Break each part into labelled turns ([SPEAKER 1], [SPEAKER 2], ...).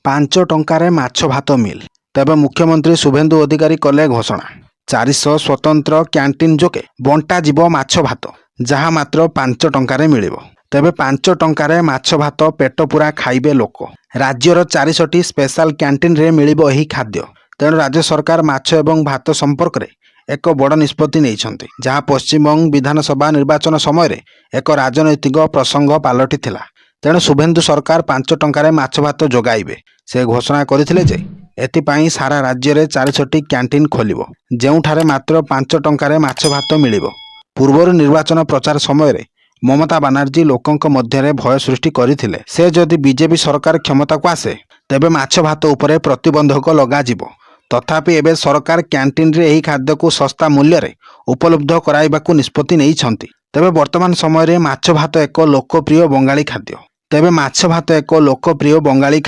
[SPEAKER 1] 5 ଟଙ୍କାରେ ମାଛ ଭାତ ମିଲ୍। ତେବେ ମୁଖ୍ୟମନ୍ତ୍ରୀ ଶୁଭେନ୍ଦୁ ଅଧିକାରୀ କଲେ ଘୋଷଣା। 400 ସ୍ୱତନ୍ତ୍ର କ୍ୟାଣ୍ଟିନ୍ ଯୋଗେ ବଣ୍ଟାଯିବ ମାଛ ଭାତ, ଯାହା ମାତ୍ର 5 ଟଙ୍କାରେ ମିଳିବ। ତେବେ 5 ଟଙ୍କାରେ ମାଛ ଭାତ ପେଟ ପୂରା ଖାଇବେ ଲୋକ। ରାଜ୍ୟର 400ଟି ସ୍ପେଶାଲ କ୍ୟାଣ୍ଟିନ୍ରେ ମିଳିବ ଏହି ଖାଦ୍ୟ। ତେଣୁ ରାଜ୍ୟ ସରକାର ମାଛ ଏବଂ ଭାତ ସମ୍ପର୍କରେ ଏକ ବଡ଼ ନିଷ୍ପତ୍ତି ନେଇଛନ୍ତି, ଯାହା ପଶ୍ଚିମବଙ୍ଗ ବିଧାନସଭା ନିର୍ବାଚନ ସମୟରେ ଏକ ରାଜନୈତିକ ପ୍ରସଙ୍ଗ ପାଲଟିଥିଲା। ତେଣୁ ଶୁଭେନ୍ଦୁ ସରକାର 5 ଟଙ୍କାରେ ମାଛ ଭାତ ଯୋଗାଇବେ। ସେ ଘୋଷଣା କରିଥିଲେ ଯେ ଏଥିପାଇଁ ସାରା ରାଜ୍ୟରେ 400ଟି କ୍ୟାଣ୍ଟିନ୍ ଖୋଲିବ, ଯେଉଁଠାରେ ମାତ୍ର 5 ଟଙ୍କାରେ ମାଛ ଭାତ ମିଳିବ। ପୂର୍ବରୁ ନିର୍ବାଚନ ପ୍ରଚାର ସମୟରେ ମମତା ବାନାର୍ଜୀ ଲୋକଙ୍କ ମଧ୍ୟରେ ଭୟ ସୃଷ୍ଟି କରିଥିଲେ। ସେ ଯଦି ବିଜେପି ସରକାର କ୍ଷମତାକୁ ଆସେ ତେବେ ମାଛ ଭାତ ଉପରେ ପ୍ରତିବନ୍ଧକ ଲଗାଯିବ। ତଥାପି ଏବେ ସରକାର କ୍ୟାଣ୍ଟିନ୍ରେ ଏହି ଖାଦ୍ୟକୁ ଶସ୍ତା ମୂଲ୍ୟରେ ଉପଲବ୍ଧ କରାଇବାକୁ ନିଷ୍ପତ୍ତି ନେଇଛନ୍ତି। ତେବେ ବର୍ତ୍ତମାନ ସମୟରେ ମାଛ ଭାତ ଏକ ଲୋକପ୍ରିୟ ବଙ୍ଗାଳୀ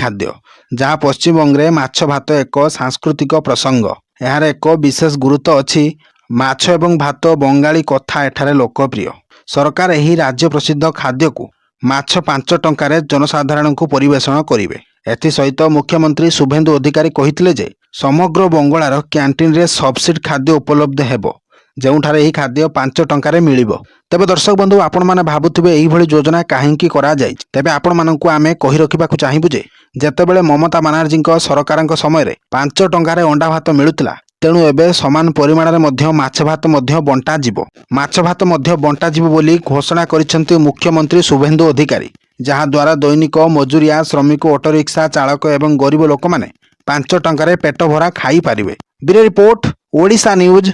[SPEAKER 1] ଖାଦ୍ୟ। ଯାହା ପଶ୍ଚିମବଙ୍ଗରେ ମାଛ ଭାତ ଏକ ସାଂସ୍କୃତିକ ପ୍ରସଙ୍ଗ। ଏହାର ଏକ ବିଶେଷ ଗୁରୁତ୍ୱ ଅଛି। ମାଛ ଏବଂ ଭାତ ବଙ୍ଗାଳୀ କଥା ଏଠାରେ ଲୋକପ୍ରିୟ। ସରକାର ଏହି ରାଜ୍ୟ ପ୍ରସିଦ୍ଧ ଖାଦ୍ୟକୁ ମାଛ 5 ଟଙ୍କାରେ ଜନସାଧାରଣଙ୍କୁ ପରିବେଷଣ କରିବେ। ଏଥିସହିତ ମୁଖ୍ୟମନ୍ତ୍ରୀ ଶୁଭେନ୍ଦୁ ଅଧିକାରୀ କହିଥିଲେ ଯେ ସମଗ୍ର ବଙ୍ଗଳାର କ୍ୟାଣ୍ଟିନ୍ରେ ସବସିଡ୍ ଖାଦ୍ୟ ଉପଲବ୍ଧ ହେବ, ଯେଉଁଠାରେ ଏହି ଖାଦ୍ୟ 5 ଟଙ୍କାରେ ମିଳିବ। ତେବେ ଦର୍ଶକ ବନ୍ଧୁ, ଆପଣମାନେ ଭାବୁଥିବେ ଏହିଭଳି ଯୋଜନା କାହିଁକି କରାଯାଇଛି? ତେବେ ଆପଣମାନଙ୍କୁ ଆମେ କହି ରଖିବାକୁ ଚାହିଁବୁ ଯେ ଯେତେବେଳେ ମମତା ବାନାର୍ଜୀଙ୍କ ସରକାରଙ୍କ ସମୟରେ 5 ଟଙ୍କାରେ ଅଣ୍ଡା ଭାତ ମିଳୁଥିଲା, ତେଣୁ ଏବେ ସମାନ ପରିମାଣରେ ମଧ୍ୟ ମାଛ ଭାତ ମଧ୍ୟ ବଣ୍ଟାଯିବ ବୋଲି ଘୋଷଣା କରିଛନ୍ତି ମୁଖ୍ୟମନ୍ତ୍ରୀ ଶୁଭେନ୍ଦୁ ଅଧିକାରୀ, ଯାହାଦ୍ୱାରା ଦୈନିକ ମଜୁରିଆ, ଶ୍ରମିକ, ଅଟୋରିକ୍ସା ଚାଳକ ଏବଂ ଗରିବ ଲୋକମାନେ 5 ଟଙ୍କାରେ ପେଟ ଭରା ଖାଇପାରିବେ। Bureau report, Odisha news.